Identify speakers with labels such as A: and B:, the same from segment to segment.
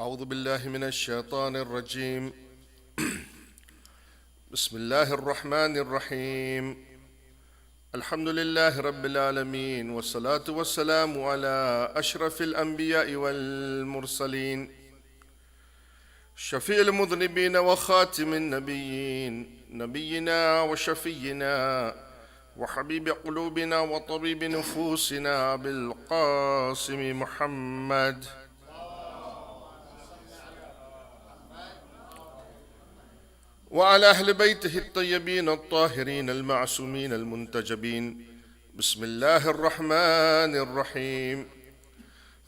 A: أعوذ بالله من الشيطان الرجيم. بسم الله الرحمن الرحيم. الحمد لله رب العالمين، والصلاة والسلام على أشرف الأنبياء والمرسلين، شفيع المذنبين وخاتم النبيين، نبينا وشفينا وحبيب قلوبنا وطبيب نفوسنا بالقاسم محمد، وعلى أهل بيته الطيبين الطاهرين المعصومين المنتجبين. بسم الله الرحمن الرحيم.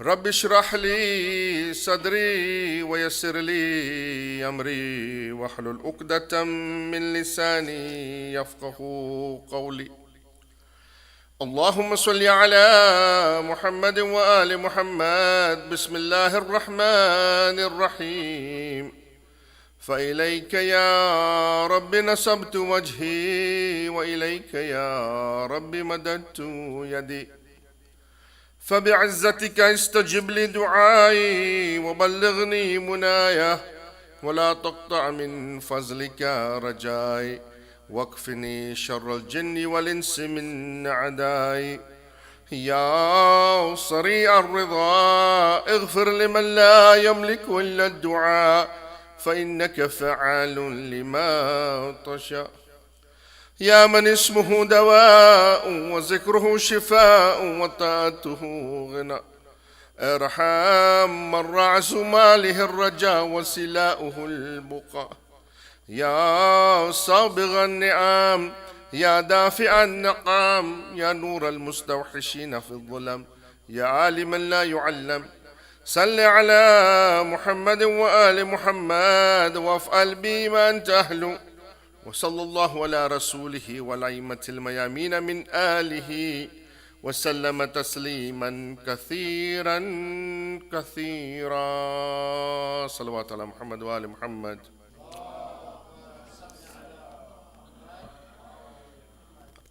A: رب اشرح لي صدري ويسر لي أمري واحلل عقدة من لساني يفقه قولي. اللهم صل على محمد وآل محمد. بسم الله الرحمن الرحيم. فإليك يا رب نصبت وجهي، وإليك يا رب مددت يدي، فبعزتك استجب لي دعائي وبلغني منايا، ولا تقطع من فضلك رجائي، واكفني شر الجن والإنس من أعدائي. يا صريع الرضا اغفر لمن لا يملك إلا الدعاء، فإنك فعال لما تشاء. يا من اسمه دواء وذكره شفاء وطاعته غنى، ارحم من رعس ماله الرجاء وسلاؤه البقاء. يا صابغ النعم، يا دافع النقام، يا نور المستوحشين في الظلم، يا عالما لا يعلم، صل على محمد وآل محمد وافعل بي ما أنت أهله. وصلى الله على رسوله والأئمة الميامين من آله وسلم تسليما كثيرا كثيرا. صلوات على محمد وآل محمد.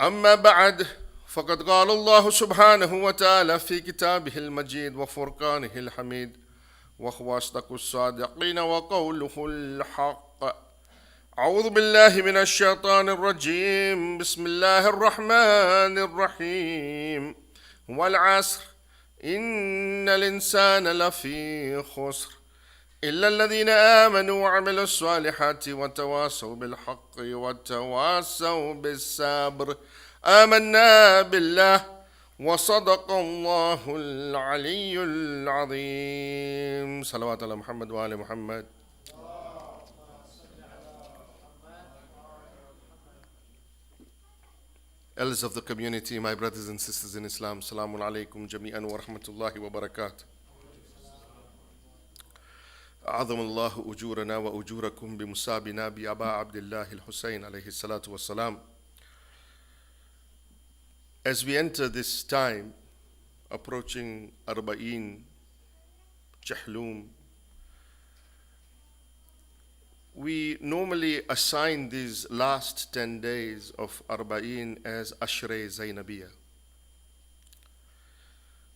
A: أما بعد، فقد قال الله سبحانه وتعالى في كتابه المجيد وفرقانه الحميد، وهو أصدق الصادقين وقوله الحق. أعوذ بالله من الشيطان الرجيم. بسم الله الرحمن الرحيم. والعصر إن الإنسان لفي خسر إلا الذين آمنوا وعملوا الصالحات وتواصوا بالحق وتواصوا بالصبر. آمنا بالله وصدق الله العلي العظيم. صلوات على محمد وآل محمد. Elders of the community, my brothers and sisters in Islam, Assalamu alaikum jami'an wa rahmatullahi wa barakatuh. أعظم الله أجورنا وأجوركم بمسابنا بأبا عبد الله الحسين عليه الصلاة والسلام. As we enter this time, approaching Arba'in, Jahlum, we normally assign these last 10 days of Arba'in as Ashray Zainabiya.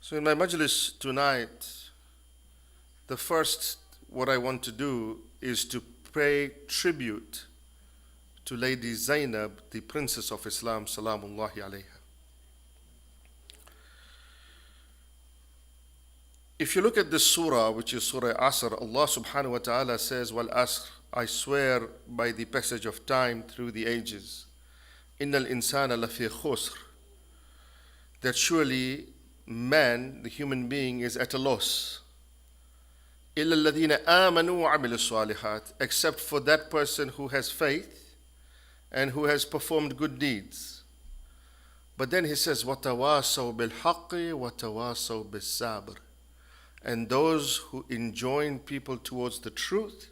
A: So in my majlis tonight, the first what I want to do is to pay tribute to Lady Zainab, the Princess of Islam, Salamullahi alayha. If you look at this surah, which is Surah Asr, Allah subhanahu wa ta'ala says, Wal Asr, I swear by the passage of time through the ages, Innal insana lafi khusr, that surely man, the human being, is at a loss. إِلَّا الَّذِينَ آمَنُوا وَعَمِلُوا الصَّالِحَاتِ, except for that person who has faith and who has performed good deeds. But then he says, وَتَوَاصَوْا بِالْحَقِّ وَتَوَاصَوْا بِالصَّبْرِ, and those who enjoin people towards the truth,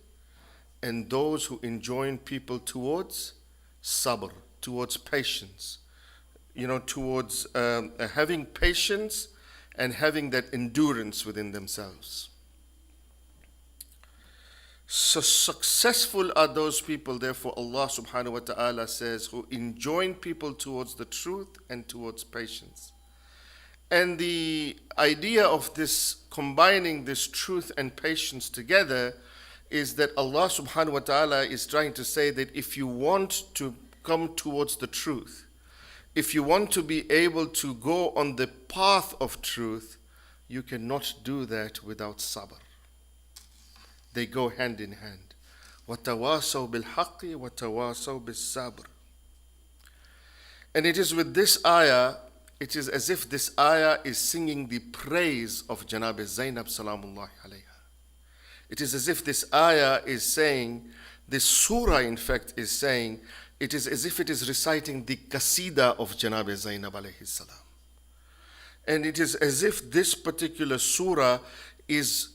A: and those who enjoin people towards sabr, towards patience, towards having patience and having that endurance within themselves. So successful are those people, therefore Allah subhanahu wa ta'ala says, who enjoin people towards the truth and towards patience. And the idea of this combining this truth and patience together is that Allah subhanahu wa ta'ala is trying to say that if you want to come towards the truth, if you want to be able to go on the path of truth, you cannot do that without sabr. They go hand in hand. وَتَوَاسَوْا بِالْحَقِّ وَتَوَاسَوْا بِالصَّبْرِ. And it is with this ayah, it is as if this ayah is singing the praise of Janab Zainab salamullahi alayha. It is as if this ayah is saying, this surah in fact is saying, it is as if it is reciting the qasida of Janab Zainab alayhi salam. And it is as if this particular surah is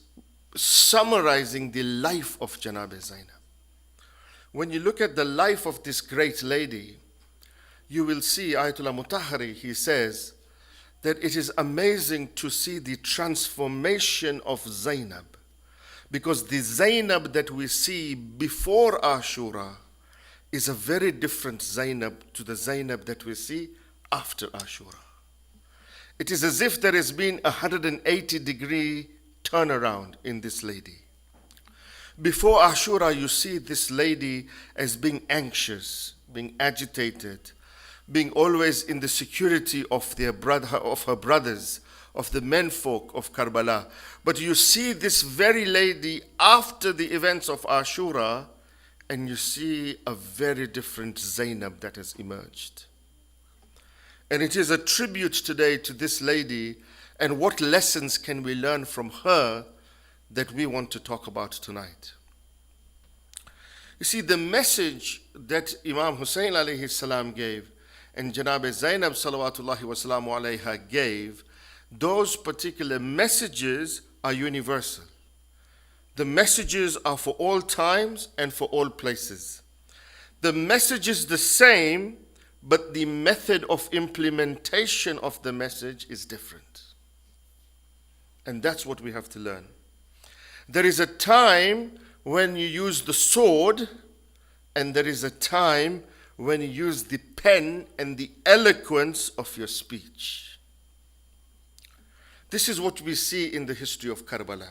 A: summarizing the life of Janab Zainab. When you look at the life of this great lady, you will see Ayatollah Mutahari, he says that it is amazing to see the transformation of Zainab. Because the Zainab that we see before Ashura is a very different Zainab to the Zainab that we see after Ashura. It is as if there has been a 180-degree turnaround in this lady. Before Ashura, you see this lady as being anxious, being agitated, being always in the security of her brothers, of the menfolk of Karbala. But you see this very lady after the events of Ashura, and you see a very different Zainab that has emerged. And it is a tribute today to this lady, and what lessons can we learn from her that we want to talk about tonight. You see, the message that Imam Hussein alayhi salam gave and Janab Zainab salawatullahi wa salamu alayha gave, those particular messages are universal. The messages are for all times and for all places. The message is the same, but the method of implementation of the message is different. And that's what we have to learn. There is a time when you use the sword, and there is a time when you use the pen and the eloquence of your speech. This is what we see in the history of Karbala.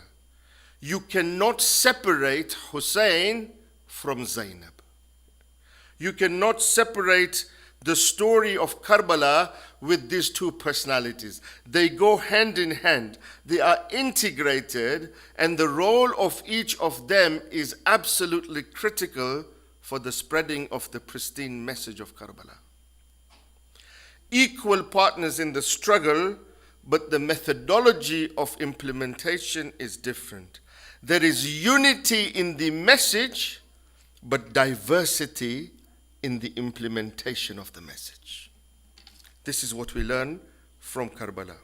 A: You cannot separate Hussein from Zainab. You cannot separate the story of Karbala with these two personalities. They go hand in hand. They are integrated, and the role of each of them is absolutely critical for the spreading of the pristine message of Karbala. Equal partners in the struggle, but the methodology of implementation is different. There is unity in the message, but diversity in the implementation of the message. This is what we learn from Karbala.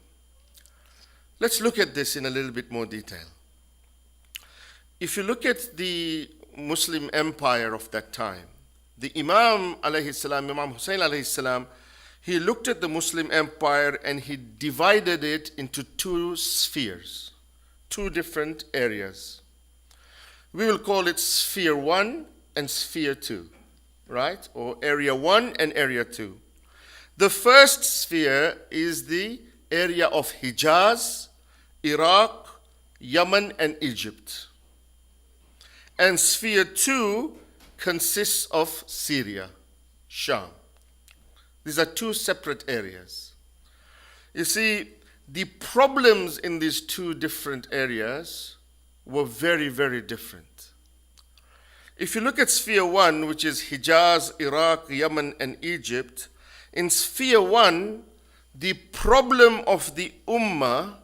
A: Let's look at this in a little bit more detail. If you look at the Muslim empire of that time, the Imam alayhi salam, Imam Hussein alayhi salam, he looked at the Muslim empire and he divided it into two spheres, two different areas. We will call it sphere 1 and sphere 2. Right? Or area 1 and area 2. The first sphere is the area of Hijaz, Iraq, Yemen, and Egypt. And sphere 2 consists of Syria, Sham. These are two separate areas. You see, the problems in these two different areas were very, very different. If you look at sphere 1, which is Hijaz, Iraq, Yemen, and Egypt, in sphere 1, the problem of the ummah,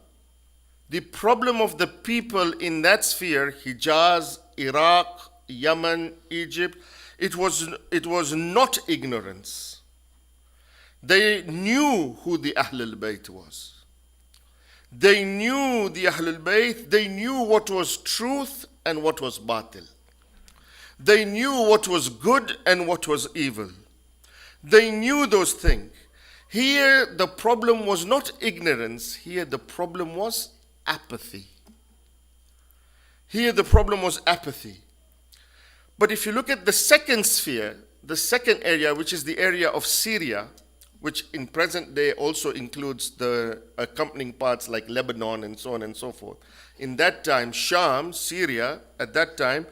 A: the problem of the people in that sphere, Hijaz, Iraq, Yemen, Egypt, it was not ignorance. They knew who the Ahlul Bayt was. They knew the Ahlul Bayt, they knew what was truth and what was batil. They knew what was good and what was evil. They knew those things. Here the problem was not ignorance. Here the problem was apathy. Here the problem was apathy. But if you look at the second sphere, the second area, which is the area of Syria, which in present day also includes the accompanying parts like Lebanon and so on and so forth. In that time, Sham, Syria, at that time,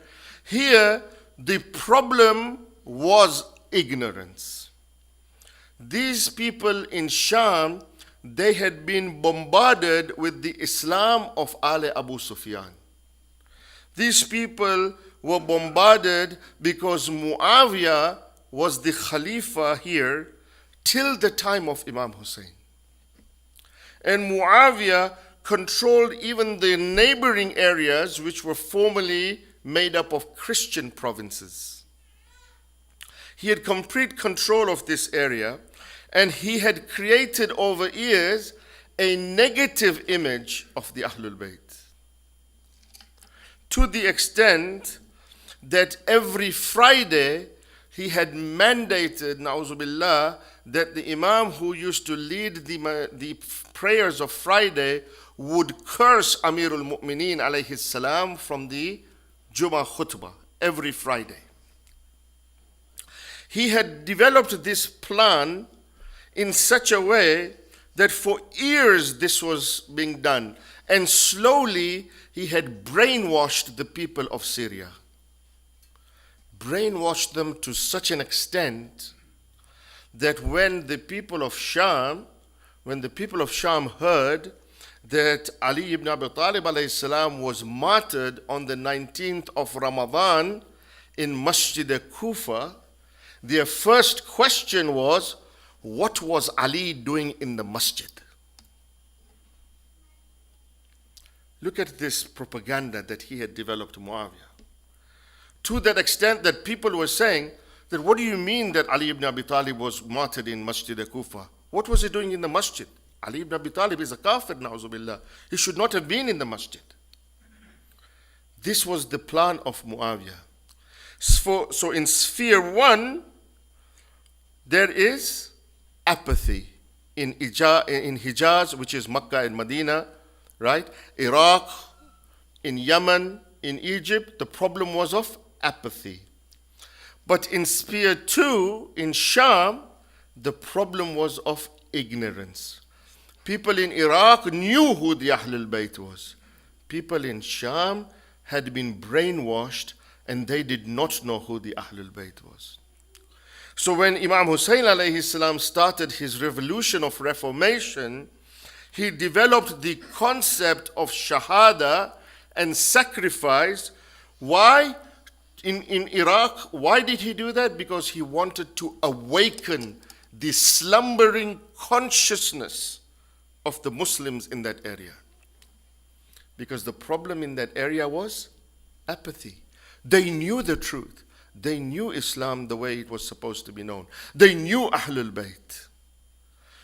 A: here the problem was ignorance. These people in Sham, they had been bombarded with the Islam of Ali Abu Sufyan. These people were bombarded because Muawiyah was the Khalifa here till the time of Imam Hussein. And Muawiyah controlled even the neighboring areas which were formerly made up of Christian provinces. He had complete control of this area, and he had created over years a negative image of the Ahlul Bayt, to the extent that every Friday he had mandated, na'uzu billah, that the Imam who used to lead the prayers of Friday would curse Amirul Mu'mineen alayhi salam from the Jummah khutbah every Friday. He had developed this plan in such a way that for years this was being done, and slowly he had brainwashed the people of Syria. Brainwashed them to such an extent that when the people of Sham heard that Ali ibn Abi Talib alayhi salam was martyred on the 19th of Ramadan in Masjid Kufa, their first question was, what was Ali doing in the masjid? Look at this propaganda that he had developed, Muawiyah. To that extent that people were saying that, what do you mean that Ali ibn Abi Talib was martyred in Masjid Kufa? What was he doing in the masjid? Ali ibn Abi Talib is a kafir, na'uzu billah. He should not have been in the masjid. This was the plan of Muawiyah. So in sphere 1, there is apathy. In Hijaz, which is Makkah and Medina, right? Iraq, in Yemen, in Egypt, the problem was of apathy. But in sphere 2, in Sham, the problem was of ignorance. People in Iraq knew who the Ahlul Bayt was. People in Sham had been brainwashed and they did not know who the Ahlul Bayt was. So when Imam Hussein alayhi salam started his revolution of reformation, he developed the concept of shahada and sacrifice. Why? In Iraq, why did he do that? Because he wanted to awaken the slumbering consciousness of the Muslims in that area. Because the problem in that area was apathy. They knew the truth. They knew Islam the way it was supposed to be known. They knew Ahlul Bayt.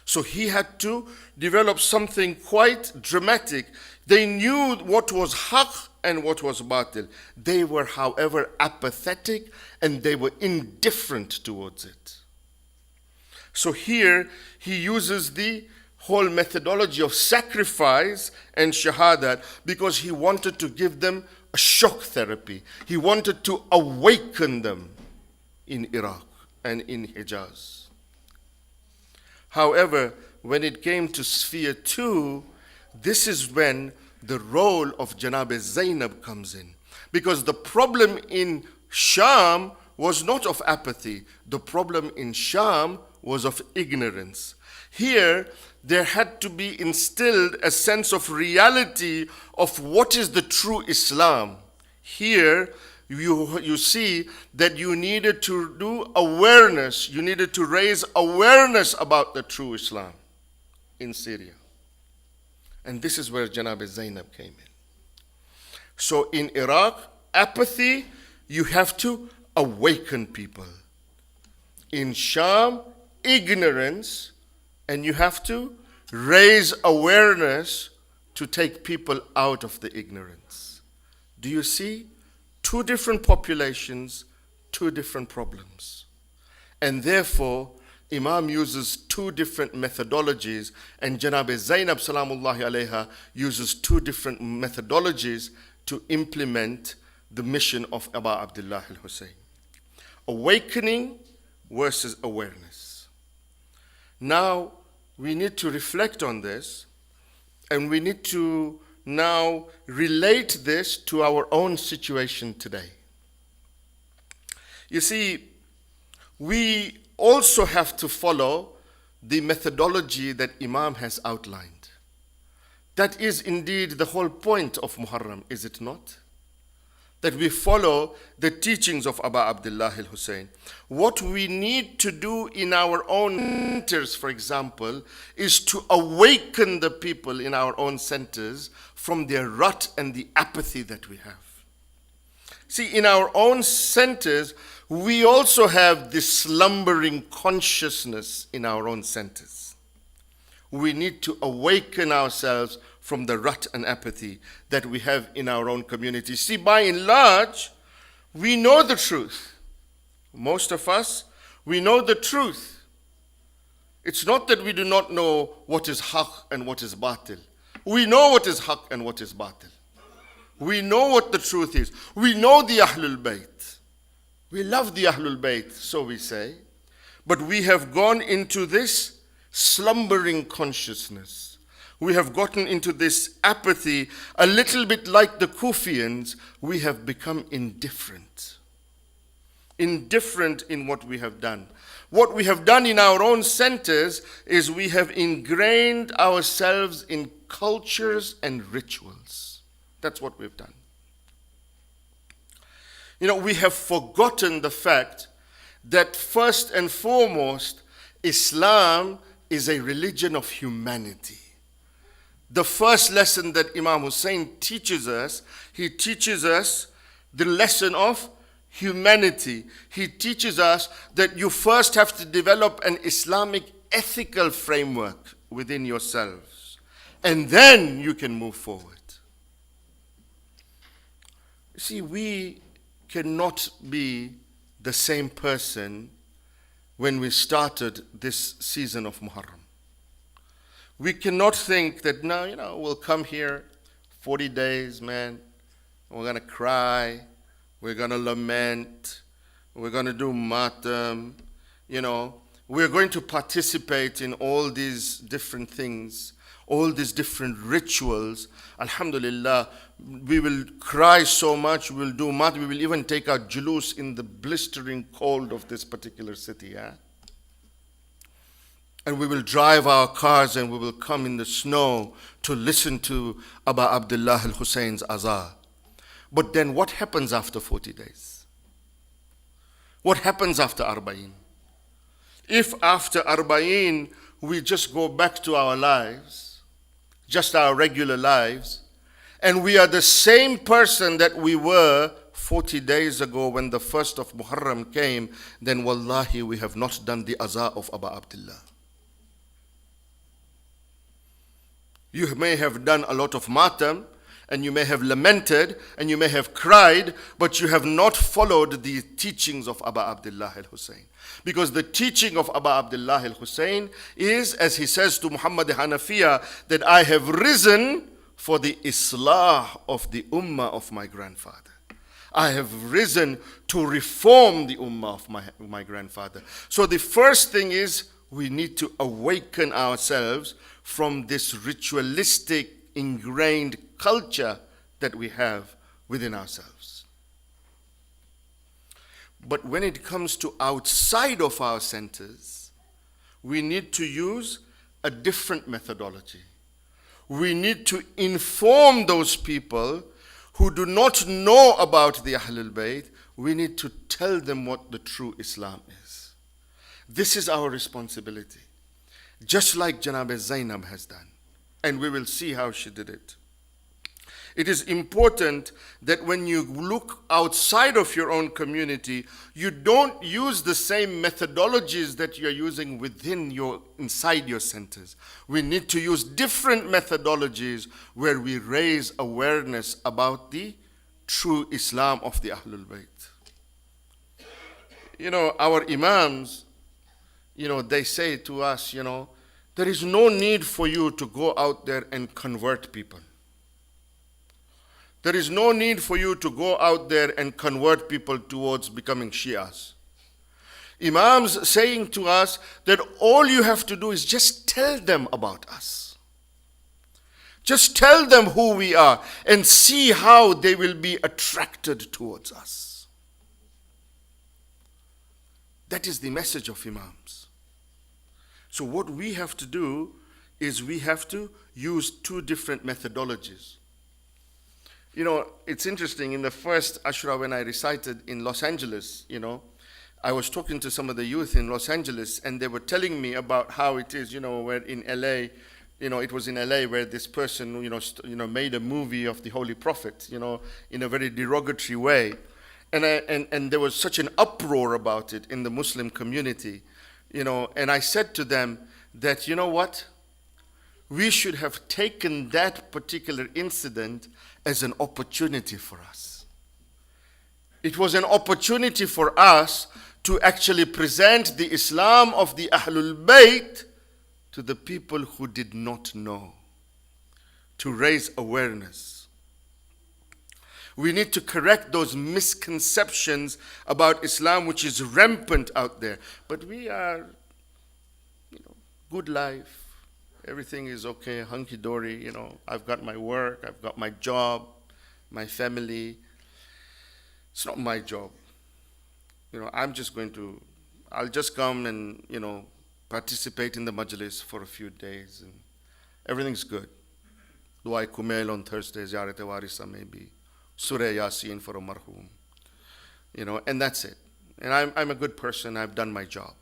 A: So he had to develop something quite dramatic. They knew what was haqq and what was batil. They were, however, apathetic and they were indifferent towards it. So here he uses the whole methodology of sacrifice and shahadat because he wanted to give them a shock therapy. He wanted to awaken them in Iraq and in Hijaz. However, when it came to sphere 2, this is when the role of Janab Zainab comes in. Because the problem in Sham was not of apathy. The problem in Sham was of ignorance. Here, there had to be instilled a sense of reality of what is the true Islam. Here, you see that you needed to do awareness. You needed to raise awareness about the true Islam in Syria. And this is where Janab Zainab came in. So in Iraq, apathy, you have to awaken people. In Sham, ignorance, and you have to raise awareness to take people out of the ignorance. Do you see? 2 different populations, 2 different problems. And therefore, Imam uses 2 different methodologies, and Janab Zainab salamullahi alayha uses 2 different methodologies to implement the mission of Aba Abdullah al-Hussein. Awakening versus awareness. Now, we need to reflect on this, and we need to now relate this to our own situation today. You see, we also have to follow the methodology that Imam has outlined. That is indeed the whole point of Muharram, is it not? That we follow the teachings of Aba Abdullah al-Hussein. What we need to do in our own centers, for example, is to awaken the people in our own centers from their rut and the apathy that we have. See, in our own centers, we also have this slumbering consciousness in our own centers. We need to awaken ourselves from the rut and apathy that we have in our own community. See, by and large, we know the truth. Most of us, we know the truth. It's not that we do not know what is haqq and what is batil. We know what is haqq and what is batil. We know what the truth is. We know the Ahlul Bayt. We love the Ahlul Bayt, so we say. But we have gone into this slumbering consciousness. We have gotten into this apathy, a little bit like the Kufians. We have become indifferent. Indifferent in what we have done. What we have done in our own centers is we have ingrained ourselves in cultures and rituals. That's what we've done. You know, we have forgotten the fact that first and foremost, Islam is a religion of humanity. The first lesson that Imam Hussein teaches us, he teaches us the lesson of humanity. He teaches us that you first have to develop an Islamic ethical framework within yourselves, and then you can move forward. You see, we cannot be the same person when we started this season of Muharram. We cannot think that, no, we'll come here 40 days, man. We're going to cry. We're going to lament. We're going to do matam. We're going to participate in all these different things, all these different rituals. Alhamdulillah, we will cry so much, we'll do matam. We will even take our julus in the blistering cold of this particular city, yeah? And we will drive our cars and we will come in the snow to listen to Aba Abdullah al-Hussein's azan. But then what happens after 40 days? What happens after Arba'in? If after Arba'in we just go back to our lives, just our regular lives, and we are the same person that we were 40 days ago when the first of Muharram came, then wallahi we have not done the azan of Aba Abdullah. You may have done a lot of matam, and you may have lamented, and you may have cried, but you have not followed the teachings of Aba Abdullah al-Hussein. Because the teaching of Aba Abdullah al-Hussein is, as he says to Muhammad Hanafiya, that I have risen for the islah of the ummah of my grandfather. I have risen to reform the ummah of my grandfather. So the first thing is, we need to awaken ourselves from this ritualistic, ingrained culture that we have within ourselves. But when it comes to outside of our centers, we need to use a different methodology. We need to inform those people who do not know about the Ahlul Bayt. We need to tell them what the true Islam is. This is our responsibility. Just like Janab Zainab has done. And we will see how she did it. It is important that when you look outside of your own community, you don't use the same methodologies that you're using inside your centers. We need to use different methodologies where we raise awareness about the true Islam of the Ahlul Bayt. Our Imams, they say to us, there is no need for you to go out there and convert people. There is no need for you to go out there and convert people towards becoming Shias. Imams saying to us that all you have to do is just tell them about us. Just tell them who we are and see how they will be attracted towards us. That is the message of Imams. So what we have to do is we have to use two different methodologies. You know, it's interesting, in the first Ashura when I recited in Los Angeles, I was talking to some of the youth in Los Angeles, and they were telling me about how it is, where in LA, it was in LA where this person, made a movie of the Holy Prophet, in a very derogatory way. And there was such an uproar about it in the Muslim community, and I said to them that, you know what? We should have taken that particular incident as an opportunity for us. It was an opportunity for us to actually present the Islam of the Ahlul Bayt to the people who did not know, to raise awareness. We need to correct those misconceptions about Islam which is rampant out there. But we are, good life. Everything is okay, hunky-dory, I've got my work, I've got my job, my family. It's not my job. I'll just come and, participate in the majlis for a few days and everything's good. Dua Kumail on Thursday, Ziyarat Warisa maybe, Surah Yasin for a marhum, and that's it. And I'm a good person, I've done my job.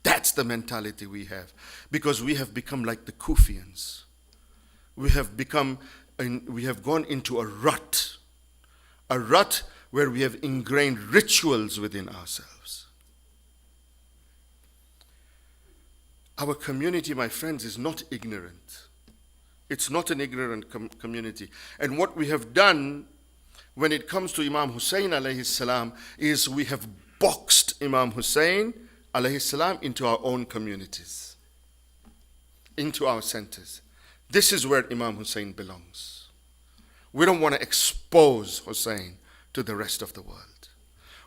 A: That's the mentality we have, because we have become like the Kufians. We have gone into a rut where we have ingrained rituals within ourselves. Our community, my friends, is not ignorant. It's not an ignorant community. And what we have done when it comes to Imam Hussein alayhi salam is we have boxed Imam Hussein alayhi salam into our own communities, into our centers. This is where Imam Hussein belongs. We don't want to expose Hussein to the rest of the world.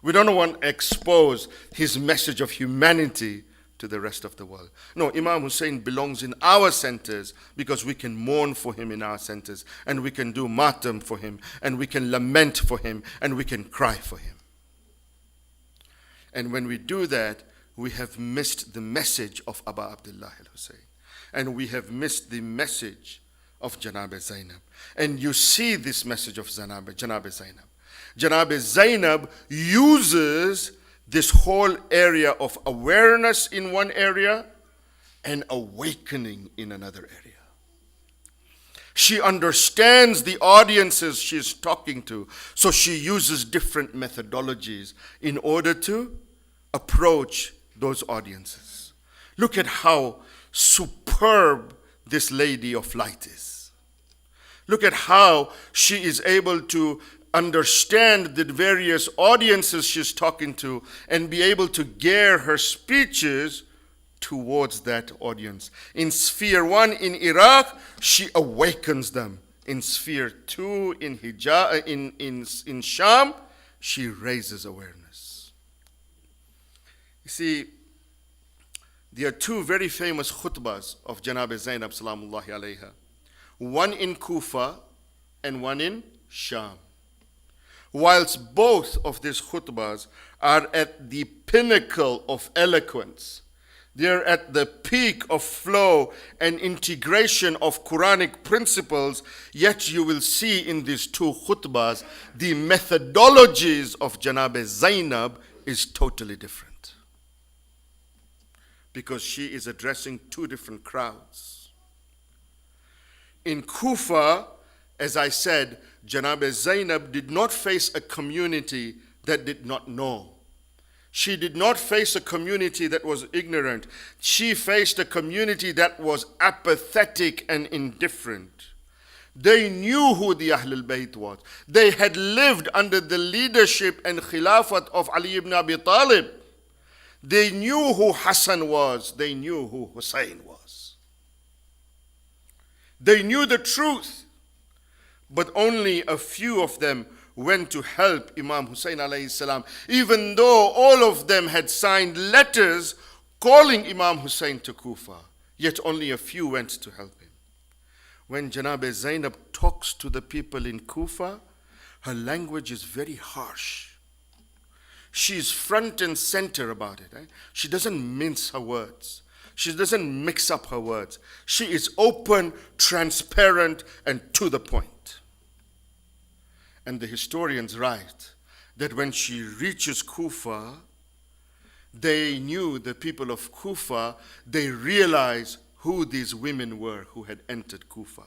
A: We don't want to expose his message of humanity to the rest of the world. No, Imam Hussein belongs in our centers because we can mourn for him in our centers, and we can do matam for him, and we can lament for him, and we can cry for him. And when we do that, we have missed the message of Aba Abdullah al-Hussein. And we have missed the message of Janab Zainab. And you see this message of Janab Zainab. Janab Zainab uses this whole area of awareness in one area and awakening in another area. She understands the audiences she's talking to, so she uses different methodologies in order to approach those audiences. Look at how superb this lady of light is. Look at how she is able to understand the various audiences she's talking to and be able to gear her speeches towards that audience. In Sphere 1 in Iraq, she awakens them. In Sphere 2 in Hijaz, in Sham, she raises awareness. You see, there are two very famous khutbahs of Janab Zainab salamullahi alayha. One in Kufa and one in Sham. Whilst both of these khutbahs are at the pinnacle of eloquence, they're at the peak of flow and integration of Quranic principles, yet you will see in these two khutbahs, the methodologies of Janab Zainab is totally different. Because she is addressing two different crowds. In Kufa, as I said, Janab Zainab did not face a community that did not know. She did not face a community that was ignorant. She faced a community that was apathetic and indifferent. They knew who the Ahlul Bayt was. They had lived under the leadership and khilafat of Ali ibn Abi Talib. They knew who Hassan was. They knew who Hussein was. They knew the truth. But only a few of them went to help Imam Hussein alayhi salam, even though all of them had signed letters calling Imam Hussein to Kufa, yet only a few went to help him. When Janab Zainab talks to the people in Kufa, her language is very harsh. She's front and center about it. She doesn't mince her words. She doesn't mix up her words. She is open, transparent, and to the point. And the historians write that when she reaches Kufa, they knew, the people of Kufa, they realized who these women were who had entered Kufa.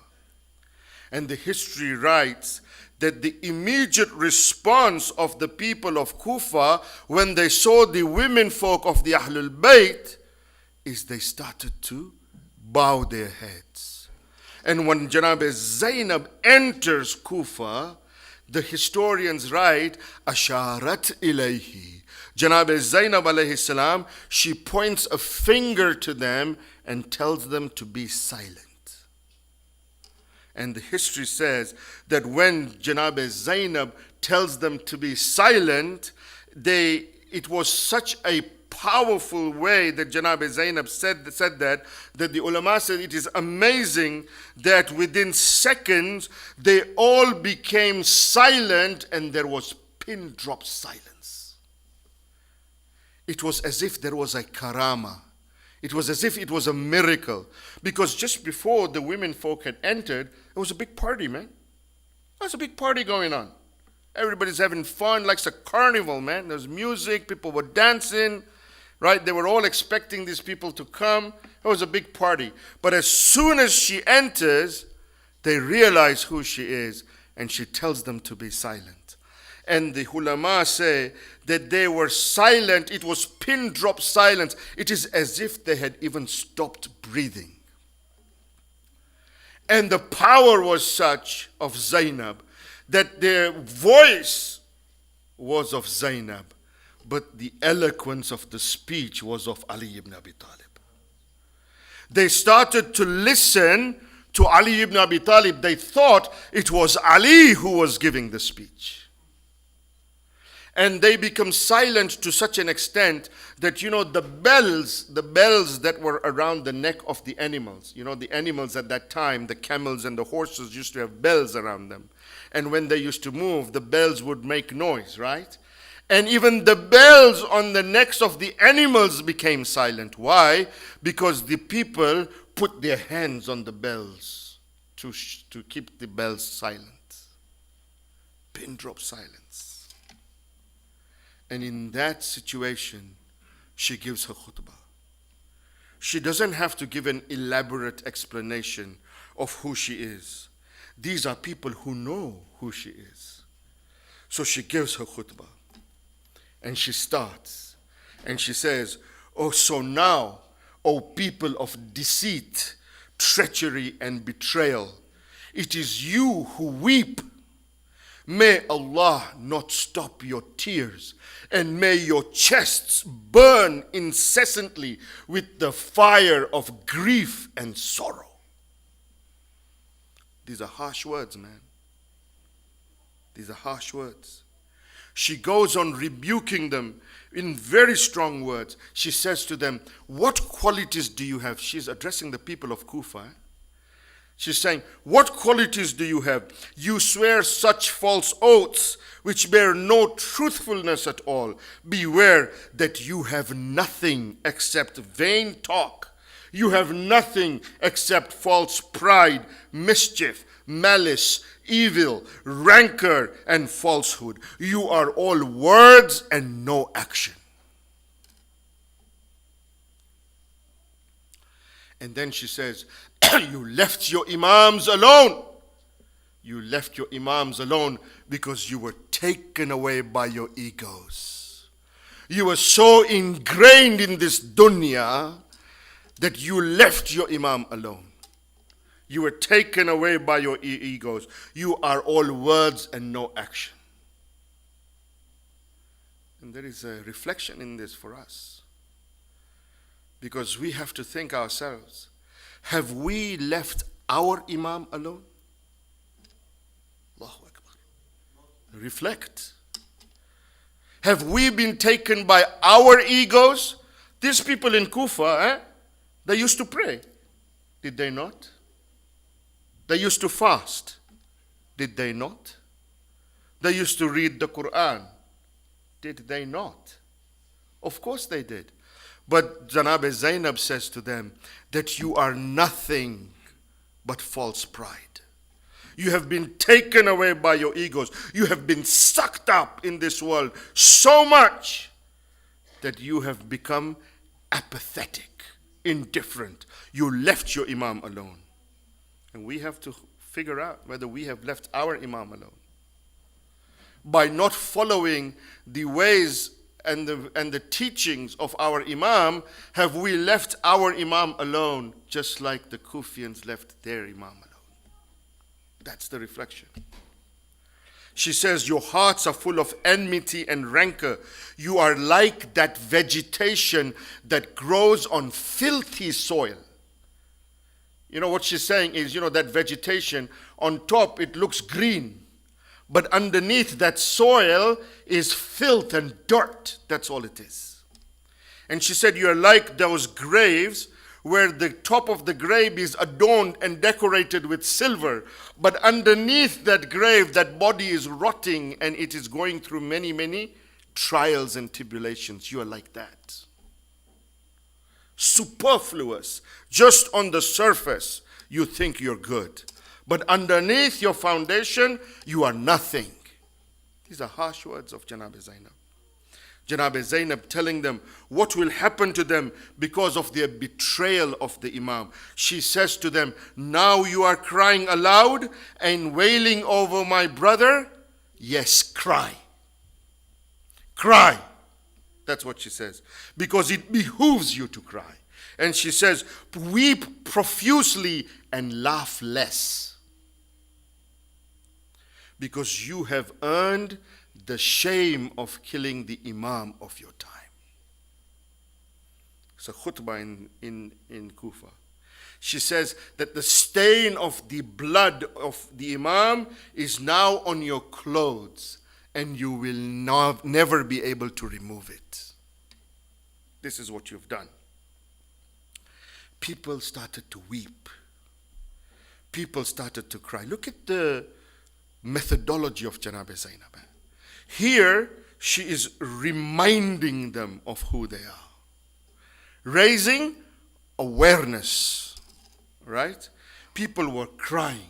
A: And the history writes that the immediate response of the people of Kufa when they saw the women folk of the Ahlul Bayt is they started to bow their heads. And when Janab Zainab enters Kufa, the historians write, Asharat ilayhi. Janab Zainab alayhi salam, she points a finger to them and tells them to be silent. And the history says that when Janab Zainab tells them to be silent, it was such a powerful way that Janab Zainab said that the ulama said it is amazing that within seconds they all became silent and there was pin drop silence. It was as if there was a karama. It was as if it was a miracle. Because just before the women folk had entered, it was a big party, man. There's a big party going on. Everybody's having fun, like it's a carnival, man. There's music, people were dancing, right? They were all expecting these people to come. It was a big party. But as soon as she enters, they realize who she is, and she tells them to be silent. And the ulama say that they were silent. It was pin drop silence. It is as if they had even stopped breathing. And the power was such of Zainab that their voice was of Zainab, but the eloquence of the speech was of Ali ibn Abi Talib. They started to listen to Ali ibn Abi Talib. They thought it was Ali who was giving the speech. And they become silent to such an extent that, the bells that were around the neck of the animals, the animals at that time, the camels and the horses used to have bells around them. And when they used to move, the bells would make noise, right? And even the bells on the necks of the animals became silent. Why? Because the people put their hands on the bells to keep the bells silent. Pin drop silence. And in that situation, she gives her khutbah. She doesn't have to give an elaborate explanation of who she is. These are people who know who she is. So she gives her khutbah. And she starts. And she says, "Oh, so now, O people of deceit, treachery, and betrayal, it is you who weep. May Allah not stop your tears, and may your chests burn incessantly with the fire of grief and sorrow." These are harsh words, man. These are harsh words. She goes on rebuking them in very strong words. She says to them, "What qualities do you have?" She's addressing the people of Kufa. She's saying, "What qualities do you have? You swear such false oaths which bear no truthfulness at all. Beware that you have nothing except vain talk. You have nothing except false pride, mischief, malice, evil, rancor, and falsehood. You are all words and no action." And then she says, "You left your imams alone. You left your imams alone because you were taken away by your egos. You were so ingrained in this dunya that you left your imam alone. You were taken away by your egos. You are all words and no action." And there is a reflection in this for us. Because we have to think ourselves, have we left our imam alone? Allahu Akbar. Reflect. Have we been taken by our egos? These people in Kufa, they used to pray. Did they not? They used to fast. Did they not? They used to read the Quran. Did they not? Of course they did. But Janabe Zainab says to them that you are nothing but false pride. You have been taken away by your egos. You have been sucked up in this world so much that you have become apathetic, indifferent. You left your Imam alone. And we have to figure out whether we have left our Imam alone. By not following the ways and the teachings of our Imam, have we left our Imam alone, just like the Kufians left their Imam alone? That's the reflection. She says, your hearts are full of enmity and rancor. You are like that vegetation that grows on filthy soil. You know what she's saying is, that vegetation, on top it looks green, but underneath that soil is filth and dirt. That's all it is. And she said, you are like those graves where the top of the grave is adorned and decorated with silver, but underneath that grave, that body is rotting and it is going through many, many trials and tribulations. You are like that. Superfluous. Just on the surface, you think you're good. But underneath your foundation, you are nothing. These are harsh words of Janabe Zainab. Janabe Zainab telling them what will happen to them because of their betrayal of the Imam. She says to them, now you are crying aloud and wailing over my brother? Yes, cry. Cry. That's what she says. Because it behooves you to cry. And she says, weep profusely and laugh less. Because you have earned the shame of killing the Imam of your time. It's a khutbah in Kufa. She says that the stain of the blood of the Imam is now on your clothes and you will never be able to remove it. This is what you've done. People started to weep. People started to cry. Look at the methodology of Janabe Zainab. Here, she is reminding them of who they are. Raising awareness, right? People were crying.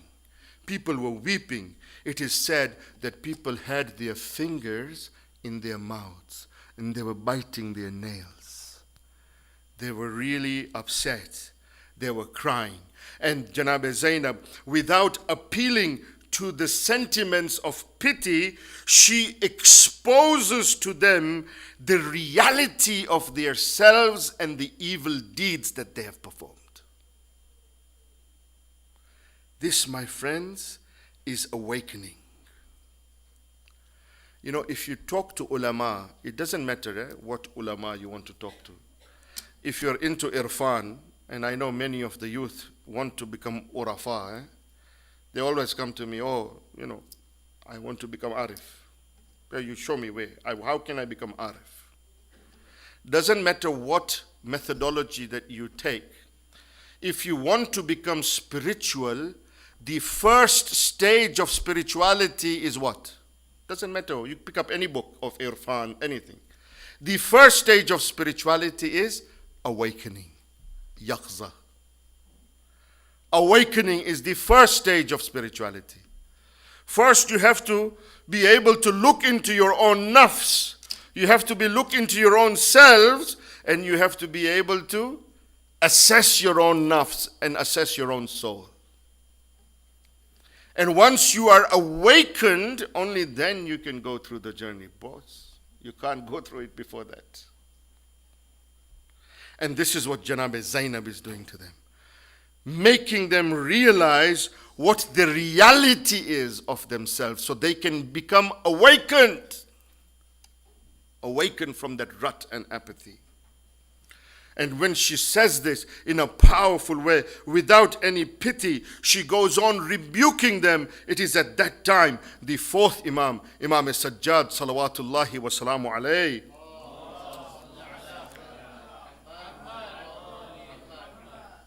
A: People were weeping. It is said that people had their fingers in their mouths and they were biting their nails. They were really upset. They were crying. And Janabe Zainab, without appealing to the sentiments of pity, she exposes to them the reality of their selves and the evil deeds that they have performed. This, my friends, is awakening. If you talk to ulama, it doesn't matter what ulama you want to talk to. If you're into irfan, and I know many of the youth want to become urafa, they always come to me, I want to become arif. You show me where. How can I become arif? Doesn't matter what methodology that you take. If you want to become spiritual, the first stage of spirituality is what? Doesn't matter. You pick up any book of irfan, anything. The first stage of spirituality is awakening. Yaqza. Awakening is the first stage of spirituality. First, you have to be able to look into your own nafs. You have to look into your own selves, and you have to be able to assess your own nafs and assess your own soul. And once you are awakened, only then you can go through the journey, boss. You can't go through it before that. And this is what Janabe Zainab is doing to them. Making them realize what the reality is of themselves so they can become awakened. Awakened from that rut and apathy. And when she says this in a powerful way, without any pity, she goes on rebuking them. It is at that time the fourth Imam, Imam Sajjad, salawatullahi wa salamu alayhi,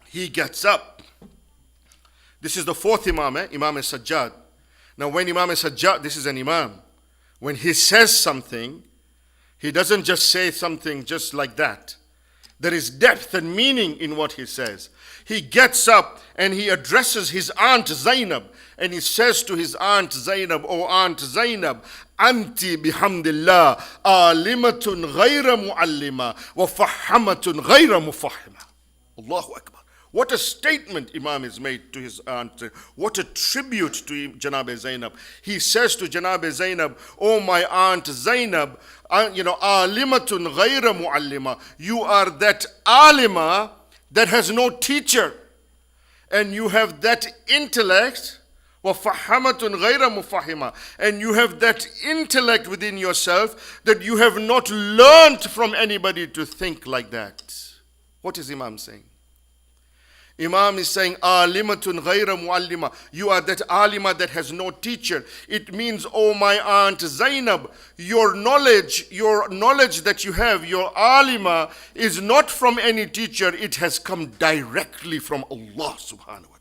A: he gets up. This is the fourth Imam, Imam Sajjad. Now when Imam Sajjad, this is an Imam, when he says something, he doesn't just say something just like that. There is depth and meaning in what he says. He gets up and he addresses his aunt Zainab, and he says to his aunt Zainab, "Oh Aunt Zainab, anti bihamdillah alimatun ghayra muallima wa fahamatun ghayra mufahima." Allahu Akbar. What a statement Imam has made to his aunt. What a tribute to Janab Zainab. He says to Janab Zainab, "Oh my aunt Zainab, alimatun ghayra muallima. You are that alima that has no teacher. And you have that intellect, wa fahamatun ghayra mufahima. And you have that intellect within yourself that you have not learned from anybody to think like that." What is Imam saying? Imam is saying, alimatun ghayra muallima. You are that alima that has no teacher. It means, oh my aunt Zainab, your knowledge that you have, your alima, is not from any teacher. It has come directly from Allah subhanahu wa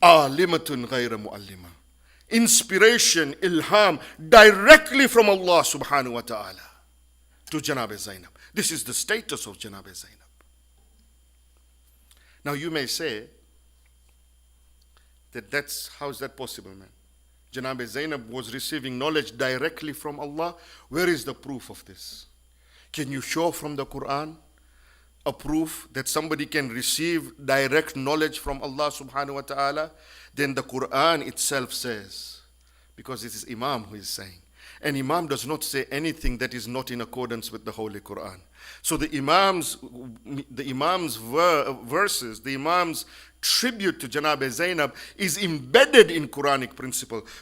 A: ta'ala. Alimatun ghayra muallima. Inspiration, ilham, directly from Allah subhanahu wa ta'ala to Janab Zainab. This is the status of Janab Zainab. Now you may say that how is that possible, man? Janab Zainab was receiving knowledge directly from Allah. Where is the proof of this? Can you show from the Quran a proof that somebody can receive direct knowledge from Allah subhanahu wa ta'ala? Then the Quran itself says, because it is Imam who is saying, and Imam does not say anything that is not in accordance with the Holy Quran. So the Imam's verses, the Imam's tribute to Janab Zainab is embedded in Quranic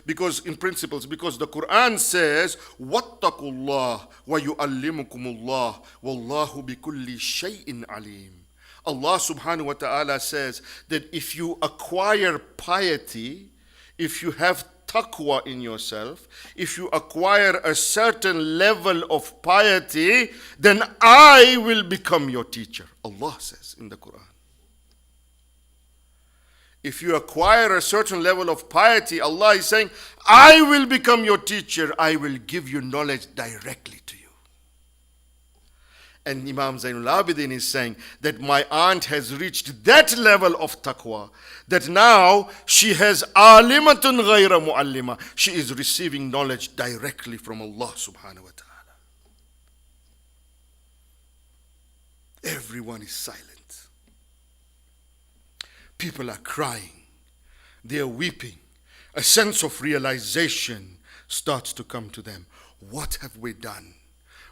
A: because the Quran says, "Wattaqullah wa yu'allimukumullah wallahu bikulli shay'in alim." Allah subhanahu wa ta'ala says that if you acquire piety, if you have taqwa in yourself, if you acquire a certain level of piety, then I will become your teacher. Allah says in the Quran. If you acquire a certain level of piety, Allah is saying, I will become your teacher. I will give you knowledge directly to you. And Imam Zainul Abidin is saying that my aunt has reached that level of taqwa, that now she has alimatun ghayra muallima. She is receiving knowledge directly from Allah subhanahu wa ta'ala. Everyone is silent. People are crying. They are weeping. A sense of realization starts to come to them. What have we done?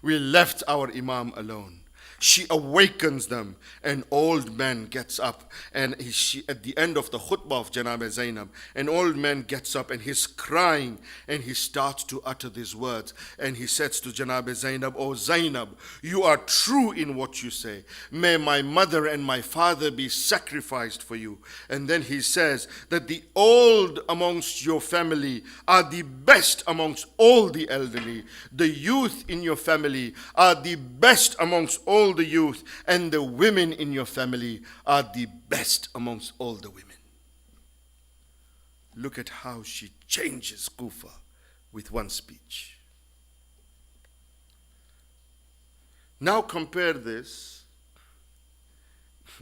A: We left our Imam alone. She awakens them. An old man gets up, and at the end of the khutbah of Janab Zainab, an old man gets up and he's crying, and he starts to utter these words, and he says to Janab Zainab, "Oh Zainab, you are true in what you say. May my mother and my father be sacrificed for you." And then he says that the old amongst your family are the best amongst all the elderly. The youth in your family are the best amongst all the youth, and the women in your family are the best amongst all the women. Look at how she changes Kufa with one speech. Now compare this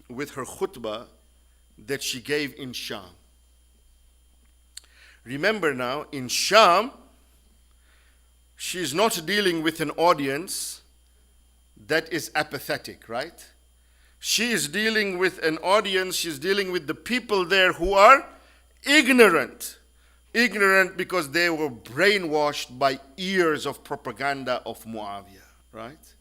A: with her khutbah that she gave in Sham. Remember now, in Sham, she's not dealing with an audience that is apathetic, right? She is dealing with an audience, she's dealing with the people there who are ignorant. Ignorant because they were brainwashed by years of propaganda of Muawiyah, right?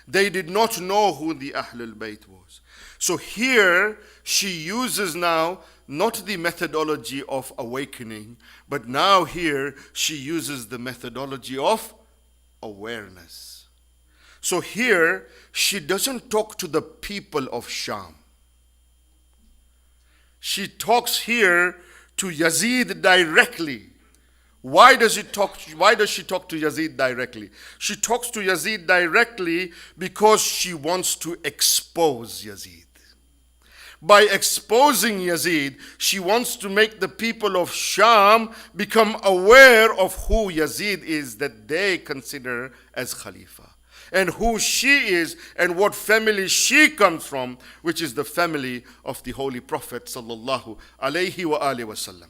A: They did not know who the Ahlul Bayt was. So here she uses now not the methodology of awakening, but now here she uses the methodology of awareness. So here, she doesn't talk to the people of Sham. She talks here to Yazid directly. Why does she talk to Yazid directly? She talks to Yazid directly because she wants to expose Yazid. By exposing Yazid, she wants to make the people of Sham become aware of who Yazid is that they consider as Khalifa, and who she is and what family she comes from, which is the family of the Holy Prophet sallallahu alaihi wa alihi wasallam.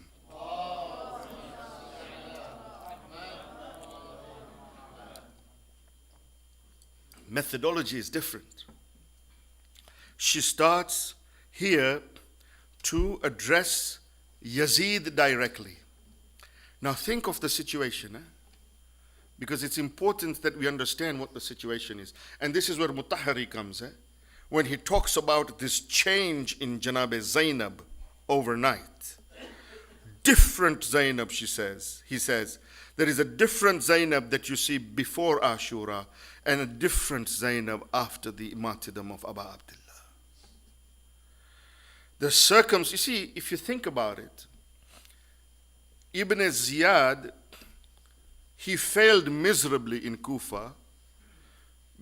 A: Methodology is different. She starts here to address Yazid directly. Now think of the situation, because it's important that we understand what the situation is. And this is where Mutahari comes, when he talks about this change in Janab Zainab overnight. Different Zainab, he says, there is a different Zainab that you see before Ashura and a different Zainab after the martyrdom of Abu Abdullah. You see, if you think about it, Ibn Ziyad, he failed miserably in Kufa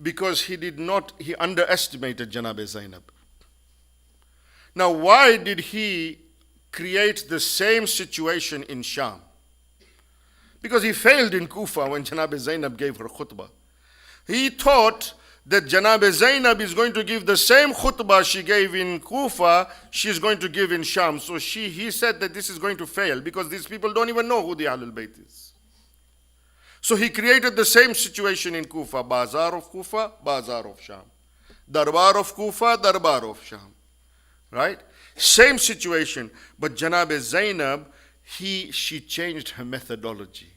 A: because he underestimated Janab Zainab. Now, why did he create the same situation in Sham? Because he failed in Kufa when Janab Zainab gave her khutbah. He thought that Janab Zainab is going to give the same khutbah she gave in Kufa, she's going to give in Sham. So he said that this is going to fail because these people don't even know who the Ahlul Bayt is. So he created the same situation in Kufa, Bazar of Kufa, Bazar of Sham. Darbar of Kufa, Darbar of Sham. Right? Same situation. But Janab Zainab, she changed her methodology.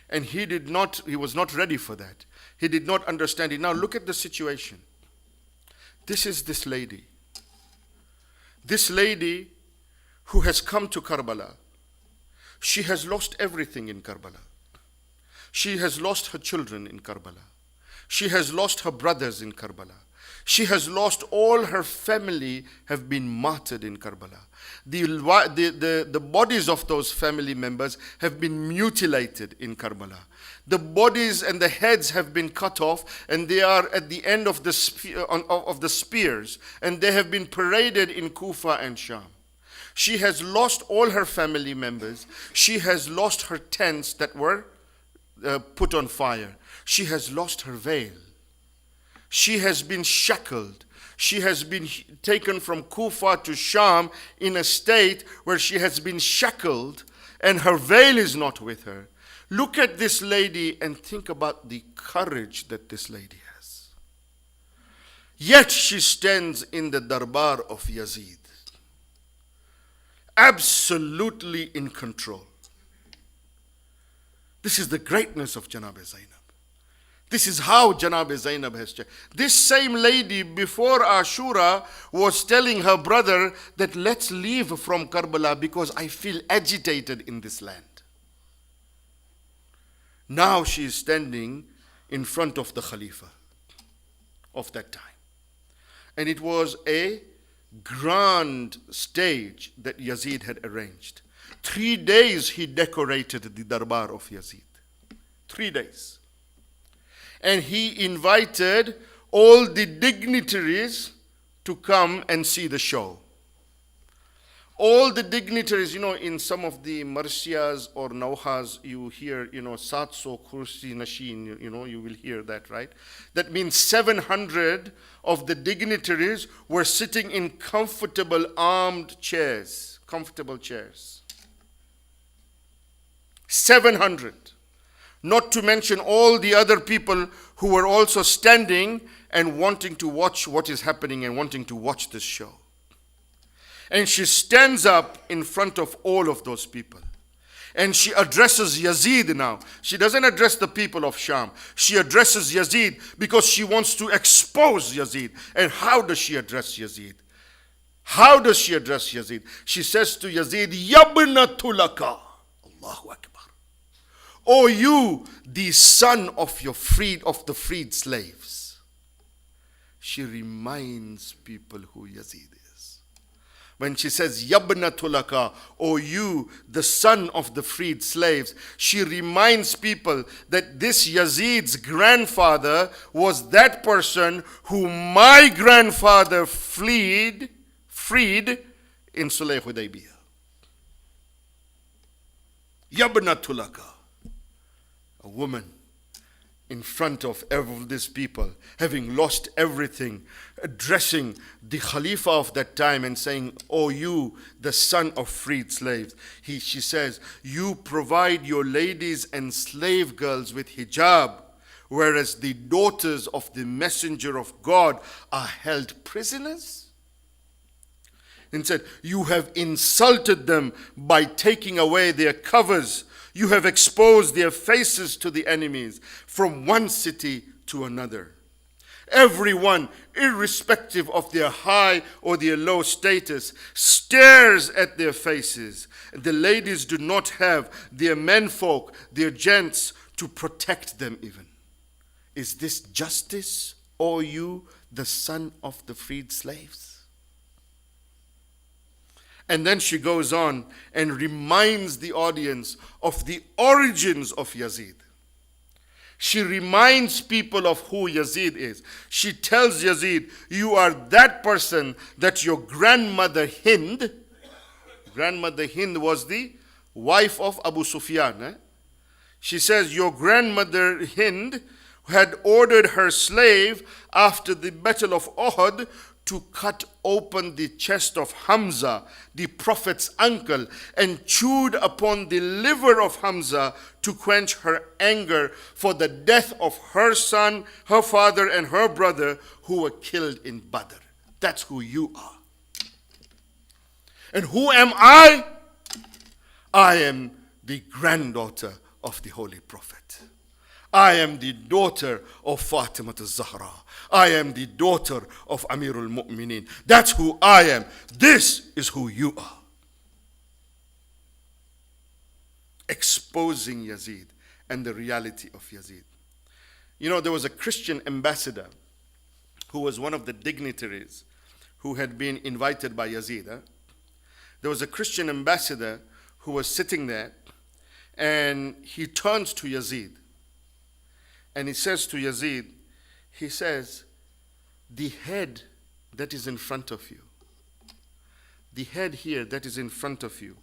A: And he was not ready for that. He did not understand it. Now look at the situation. This is this lady. This lady who has come to Karbala. She has lost everything in Karbala. She has lost her children in Karbala. She has lost her brothers in Karbala. She has lost all her family have been martyred in Karbala. The bodies of those family members have been mutilated in Karbala. The bodies and the heads have been cut off, and they are at the end of the spears, and they have been paraded in Kufa and Sham. She has lost all her family members. She has lost her tents that were put on fire. She has lost her veil. She has been shackled. She has been taken from Kufa to Sham in a state where she has been shackled and her veil is not with her. Look at this lady and think about the courage that this lady has. Yet she stands in the darbar of Yazid, absolutely in control. This is the greatness of Janab Zainab. This is how Janab Zainab has changed. This same lady before Ashura was telling her brother that let's leave from Karbala because I feel agitated in this land. Now she is standing in front of the Khalifa of that time. And it was a grand stage that Yazid had arranged. 3 days he decorated the darbar of Yazid. 3 days. And he invited all the dignitaries to come and see the show. All the dignitaries, in some of the marsiyas or nauhas, you hear, 700 kursi nashin, you will hear that, right? That means 700 of the dignitaries were sitting in comfortable armed chairs, comfortable chairs. 700. Not to mention all the other people who were also standing and wanting to watch what is happening and wanting to watch this show. And she stands up in front of all of those people. And she addresses Yazid now. She doesn't address the people of Sham. She addresses Yazid because she wants to expose Yazid. And how does she address Yazid? How does she address Yazid? She says to Yazid, Yabna tulaka. Allahu Akbar. O you the son of the freed slaves. She reminds people who Yazid is. When she says, Yabnatulaka, O you, the son of the freed slaves, she reminds people that this Yazid's grandfather was that person who my grandfather freed in Sulh Hudaybiyah. Yabnatulaka, a woman in front of all these people, having lost everything, addressing the Khalifa of that time and saying, "Oh, you, the son of freed slaves." She says, "You provide your ladies and slave girls with hijab, whereas the daughters of the messenger of God are held prisoners." And said, "You have insulted them by taking away their covers. You have exposed their faces to the enemies from one city to another. Everyone, irrespective of their high or their low status, stares at their faces. The ladies do not have their menfolk, their gents, to protect them even. Is this justice, O you, the son of the freed slaves?" And then she goes on and reminds the audience of the origins of Yazid. She reminds people of who Yazid is. She tells Yazid, "You are that person that your grandmother Hind was the wife of Abu Sufyan. She says, your grandmother Hind had ordered her slave after the battle of Uhud to cut open the chest of Hamza, the Prophet's uncle, and chewed upon the liver of Hamza to quench her anger for the death of her son, her father, and her brother who were killed in Badr." That's who you are. And who am I? I am the granddaughter of the Holy Prophet. I am the daughter of Fatima al-Zahra. I am the daughter of Amirul Mu'mineen. That's who I am. This is who you are. Exposing Yazid and the reality of Yazid. You know, there was a Christian ambassador who was one of the dignitaries who had been invited by Yazid. There was a Christian ambassador who was sitting there, and he turns to Yazid and he says to Yazid, he says, "The head that is in front of you, the head here that is in front of you,"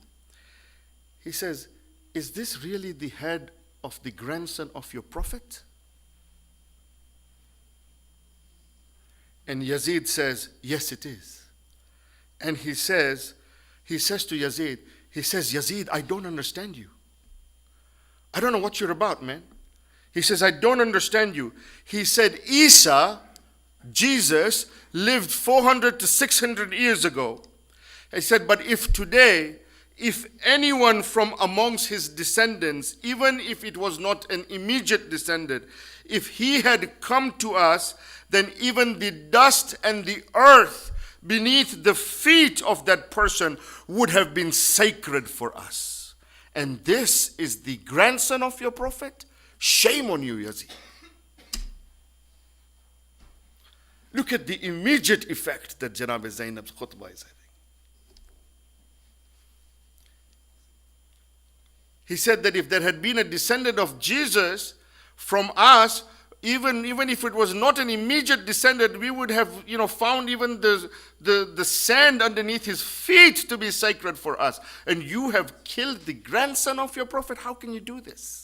A: he says, "Is this really the head of the grandson of your prophet?" And Yazid says, "Yes, it is." And he says to Yazid, he says, "Yazid, I don't understand you. I don't know what you're about, man." He says, "I don't understand you." He said, "Isa, Jesus, lived 400 to 600 years ago." He said, "But if today, if anyone from amongst his descendants, even if it was not an immediate descendant, if he had come to us, then even the dust and the earth beneath the feet of that person would have been sacred for us. And this is the grandson of your prophet? Shame on you, Yazid." Look at the immediate effect that Janab Zainab's khutbah is having. He said that if there had been a descendant of Jesus from us, even if it was not an immediate descendant, we would have found even the sand underneath his feet to be sacred for us. And you have killed the grandson of your prophet. How can you do this?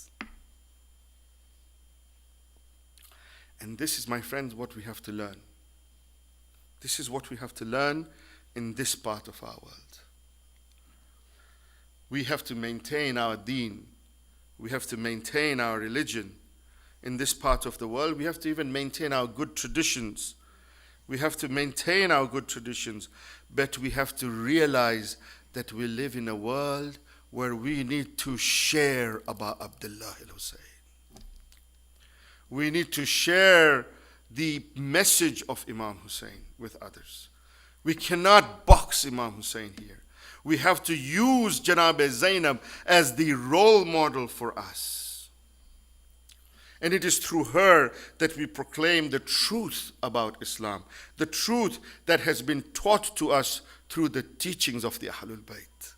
A: And this is, my friends, what we have to learn. This is what we have to learn in this part of our world. We have to maintain our deen. We have to maintain our religion in this part of the world. We have to even maintain our good traditions. We have to maintain our good traditions. But we have to realize that we live in a world where we need to share about Abdullah al-Hussein. We need to share the message of Imam Hussein with others. We cannot box Imam Hussein here. We have to use Janab Zainab as the role model for us. And it is through her that we proclaim the truth about Islam, the truth that has been taught to us through the teachings of the Ahlul Bayt.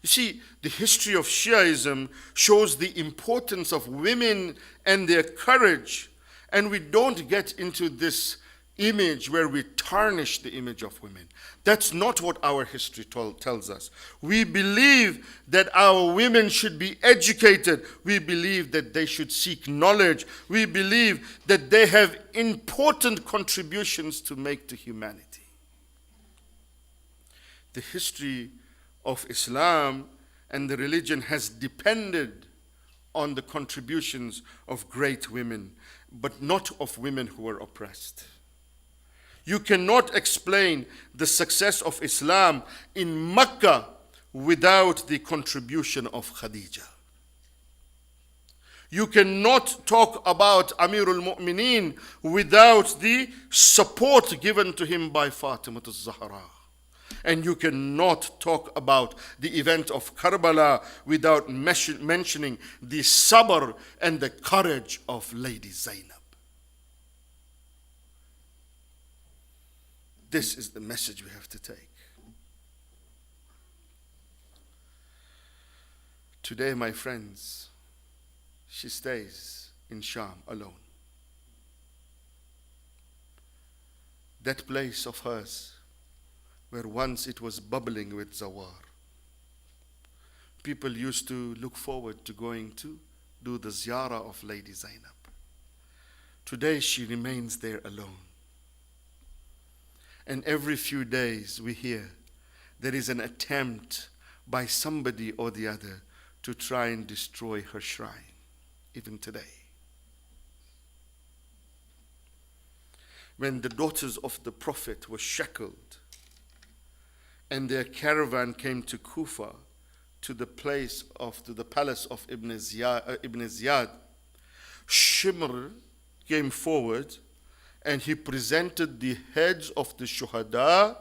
A: You see, the history of Shiaism shows the importance of women and their courage, and we don't get into this image where we tarnish the image of women. That's not what our history tells us. We believe that our women should be educated. We believe that they should seek knowledge. We believe that they have important contributions to make to humanity. The history of Islam and the religion has depended on the contributions of great women, but not of women who were oppressed. You cannot explain the success of Islam in Mecca without the contribution of Khadija. You cannot talk about Amirul Mu'mineen without the support given to him by Fatima al-Zahra. And you cannot talk about the event of Karbala without mentioning the sabr and the courage of Lady Zainab. This is the message we have to take. Today, my friends, she stays in Sham alone. That place of hers, where once it was bubbling with zawar. People used to look forward to going to do the ziyarah of Lady Zainab. Today she remains there alone. And every few days we hear there is an attempt by somebody or the other to try and destroy her shrine, even today. When the daughters of the Prophet were shackled and their caravan came to Kufa, to the palace of Ibn Ziyad, Shimr came forward and he presented the heads of the shuhada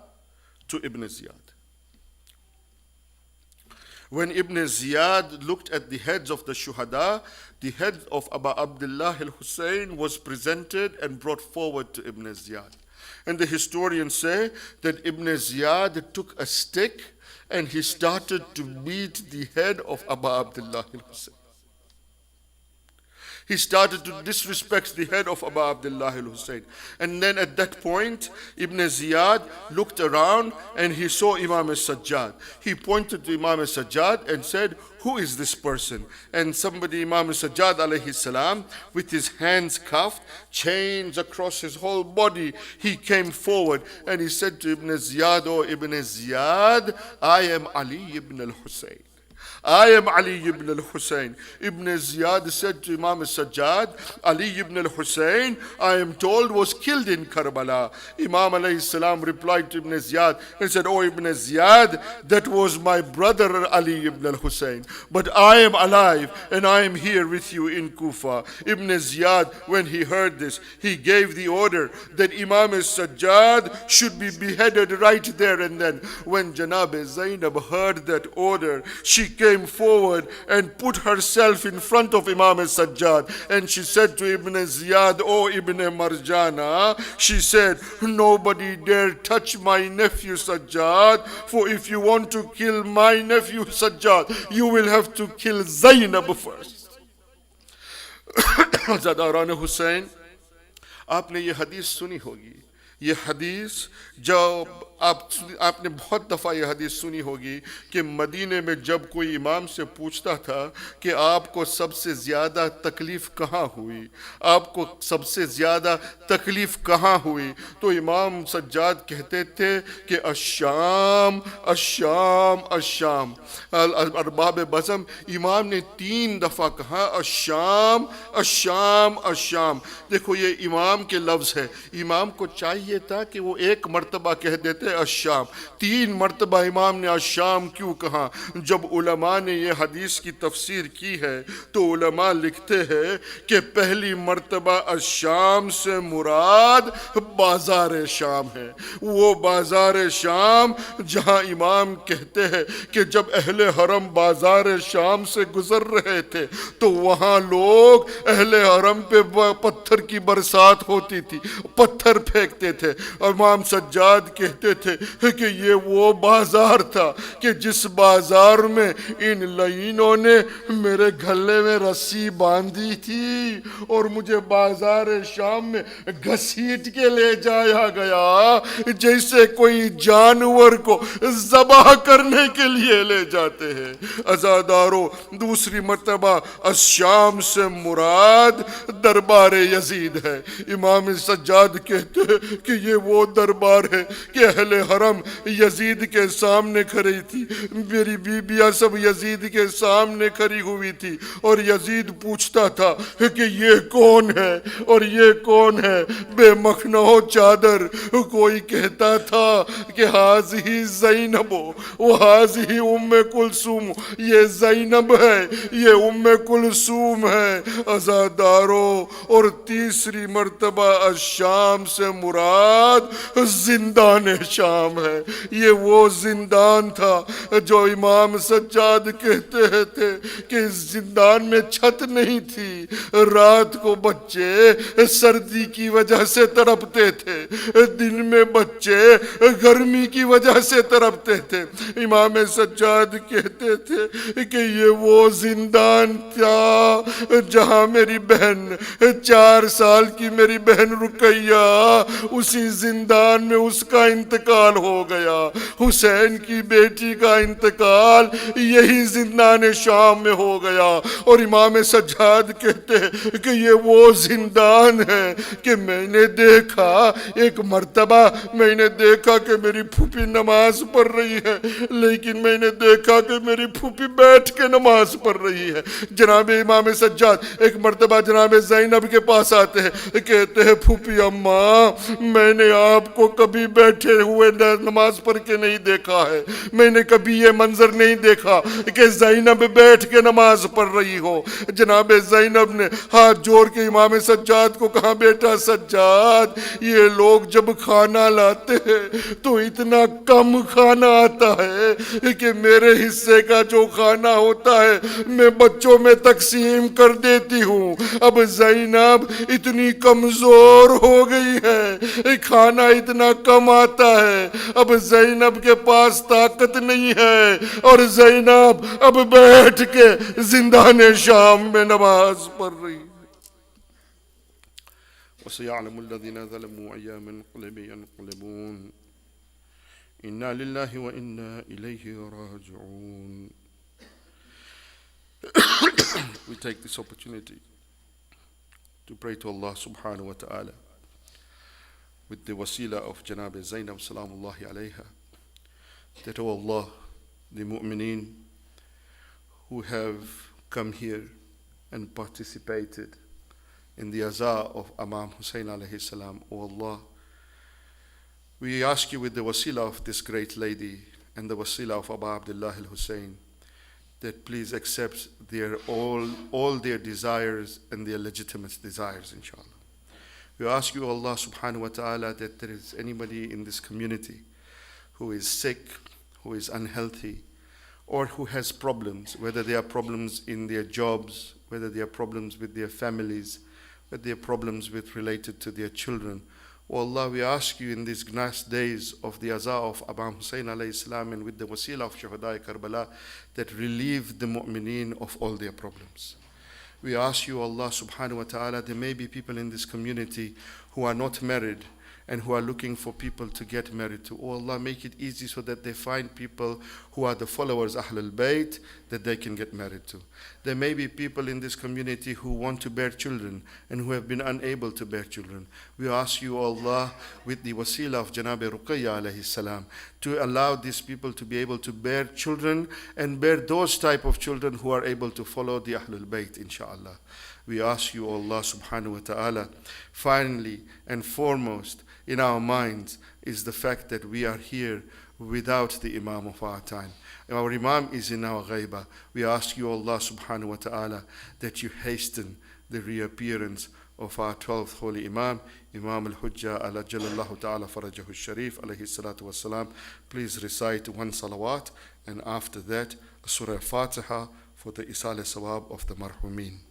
A: to Ibn Ziyad. When Ibn Ziyad looked at the heads of the shuhada, the head of Abu Abdullah al-Hussein was presented and brought forward to Ibn Ziyad. And the historians say that Ibn Ziyad took a stick and he started to beat the head of Abu Abdullah al-Hussein. He started to disrespect the head of Abu Abdullah al-Hussein. And then at that point, Ibn Ziyad looked around and he saw Imam al-Sajjad. He pointed to Imam al-Sajjad and said, "Who is this person?" And somebody, Imam al-Sajjad alayhi salam, with his hands cuffed, chains across his whole body, he came forward and he said to Ibn Ziyad, "Oh Ibn Ziyad, I am Ali ibn al-Hussein. I am Ali ibn al-Hussein." Ibn Ziyad said to Imam al-Sajjad, "Ali ibn al-Hussein, I am told, was killed in Karbala." Imam alayhi salam replied to Ibn Ziyad and said, "Oh Ibn Ziyad, that was my brother Ali ibn al-Hussein. But I am alive and I am here with you in Kufa." Ibn Ziyad, when he heard this, he gave the order that Imam al-Sajjad should be beheaded right there and then. When Janab Zainab heard that order, she came forward and put herself in front of Imam al-Sajjad, and she said to Ibn Ziyad, "Oh Ibn Marjana," she said, "nobody dare touch my nephew Sajjad, for if you want to kill my nephew Sajjad, you will have to kill Zainab first." Zadarane Hussein, आपने ये हदीस सुनी होगी. ये हदीस जब आपने बहुत दफ़ा ये हदीस सुनी होगी कि मदीने में जब कोई इमाम से पूछता था कि आपको सबसे ज़्यादा तकलीफ़ कहाँ हुई, आपको सबसे ज़्यादा तकलीफ़ कहाँ हुई, तो इमाम सज्जाद कहते थे कि अश्शाम अश्शाम अश्शाम. अरबाब बज़म, इमाम ने 3 दफ़ा कहा अश्शाम अश्शाम अश्शाम. देखो ये इमाम के लफ्ज़ है. इमाम को चाहिए یہ تھا کہ وہ ایک مرتبہ کہہ دیتے الشام، 3 مرتبہ امام نے الشام کیوں کہا؟ جب علماء نے یہ حدیث کی تفسیر کی ہے تو علماء لکھتے ہیں کہ پہلی مرتبہ الشام سے مراد بازار شام ہے، وہ بازار شام جہاں امام کہتے ہیں کہ جب اہل حرم بازار شام سے گزر رہے تھے تو وہاں لوگ اہل حرم پہ پتھر کی برسات ہوتی تھی، پتھر پھینکتے تھے۔ امام سجاد کہتے تھے کہ یہ وہ بازار تھا کہ جس بازار میں ان لعینوں نے میرے گھلے میں رسی باندھی تھی اور مجھے بازار شام میں گھسیٹ کے لے جایا گیا جیسے کوئی جانور کو ذبح کرنے کے لیے لے جاتے ہیں۔ عزادارو، دوسری مرتبہ الشام سے مراد دربار یزید ہے۔ امام سجاد کہتے ہیں کہ یہ وہ دربار ہے کہ اہل حرم یزید کے سامنے کھڑی تھی، میری بیبیاں سب یزید کے سامنے کھڑی ہوئی تھی اور یزید پوچھتا تھا کہ یہ کون ہے اور یہ کون ہے، بے مخنہ چادر۔ کوئی کہتا تھا کہ ہاذہ زینب و ہاذہ ام کلثوم، یہ زینب ہے، یہ ام کلثوم ہے۔ عزادارو، اور تیسری مرتبہ الشام سے مراد زندان شام ہے۔ یہ وہ زندان تھا جو امام سجاد کہتے تھے کہ اس زندان میں چھت نہیں تھی، رات کو بچے سردی کی وجہ سے تڑپتے تھے، دن میں بچے گرمی کی وجہ سے تڑپتے تھے۔ امام سجاد کہتے تھے کہ یہ وہ زندان تھا جہاں میری بہن 4 سال کی میری بہن رقیہ، اسی زندان میں اس کا انتقال ہو گیا۔ حسین کی بیٹی کا انتقال یہی زندان شام میں ہو گیا۔ اور امام سجاد کہتے ہیں کہ یہ وہ زندان ہے کہ میں نے دیکھا، ایک مرتبہ میں نے دیکھا کہ میری پھوپھی نماز پڑھ رہی ہے، لیکن میں نے دیکھا کہ میری پھوپھی بیٹھ کے نماز پڑھ رہی ہے۔ جناب امام سجاد ایک مرتبہ جناب زینب کے پاس آتے ہیں، کہتے ہیں پھوپھی اماں، میں نے آپ کو کبھی بیٹھے ہوئے نماز پڑھ کے نہیں دیکھا ہے، میں نے کبھی یہ منظر نہیں دیکھا کہ زینب بیٹھ کے نماز پڑھ رہی ہو۔ جناب زینب نے ہاتھ جوڑ کے امام سجاد کو کہا، بیٹا سجاد، یہ لوگ جب کھانا لاتے ہیں تو اتنا کم کھانا آتا ہے کہ میرے حصے کا جو کھانا ہوتا ہے میں بچوں میں تقسیم کر دیتی ہوں۔ اب زینب اتنی کمزور ہو گئی ہے، کھانا اتنا کم آتا ہے، اب زینب کے پاس طاقت نہیں ہے اور زینب اب بیٹھ کے زندان شام میں نماز پڑھ رہی ہے۔ وَسَيَعْلَمُ الَّذِينَ ظَلَمُوا أَيَّ مُنقَلِبٍ يَنقَلِبُونَ إِنَّا لِلَّهِ وَإِنَّا إِلَيْهِ رَاجِعُونَ۔ We take this opportunity to pray to Allah subhanahu wa ta'ala with the wasila of Janab Zainab salamullahi alayha, that, oh Allah, the mu'mineen who have come here and participated in the azaa of Imam Hussein alayhi salam, oh Allah, we ask you with the wasila of this great lady and the wasila of Abu Abdullah al-Hussein, that please accept their all their desires and their legitimate desires, inshallah. We ask you, Allah subhanahu wa ta'ala, that there is anybody in this community who is sick, who is unhealthy, or who has problems, whether they are problems in their jobs, whether they are problems with their families, whether they are problems related to their children. Oh Allah, we ask you in these last days of the azaa of Imam Hussein alayhi salam and with the wasila of Shuhada Karbala, that relieve the mu'mineen of all their problems. We ask you, Allah subhanahu wa ta'ala, there may be people in this community who are not married and who are looking for people to get married to. Oh Allah, make it easy so that they find people who are the followers Ahlul Bayt that they can get married to. There may be people in this community who want to bear children and who have been unable to bear children. We ask you, Allah, with the wasila of Janab Ruqayya alayhi salam, to allow these people to be able to bear children and bear those type of children who are able to follow the Ahlul Bayt, inshallah. We ask you, Allah subhanahu wa ta'ala, finally and foremost in our minds is the fact that we are here without the Imam of our time. Our Imam is in our ghaibah. We ask you, Allah subhanahu wa ta'ala, that you hasten the reappearance of our 12th holy Imam, Imam al-Hujjah ala Jalallahu ta'ala farajahu sharif alayhi salatu wassalam. Please recite one salawat and after that Surah Fatiha for the Isal Sawab of the Marhumin.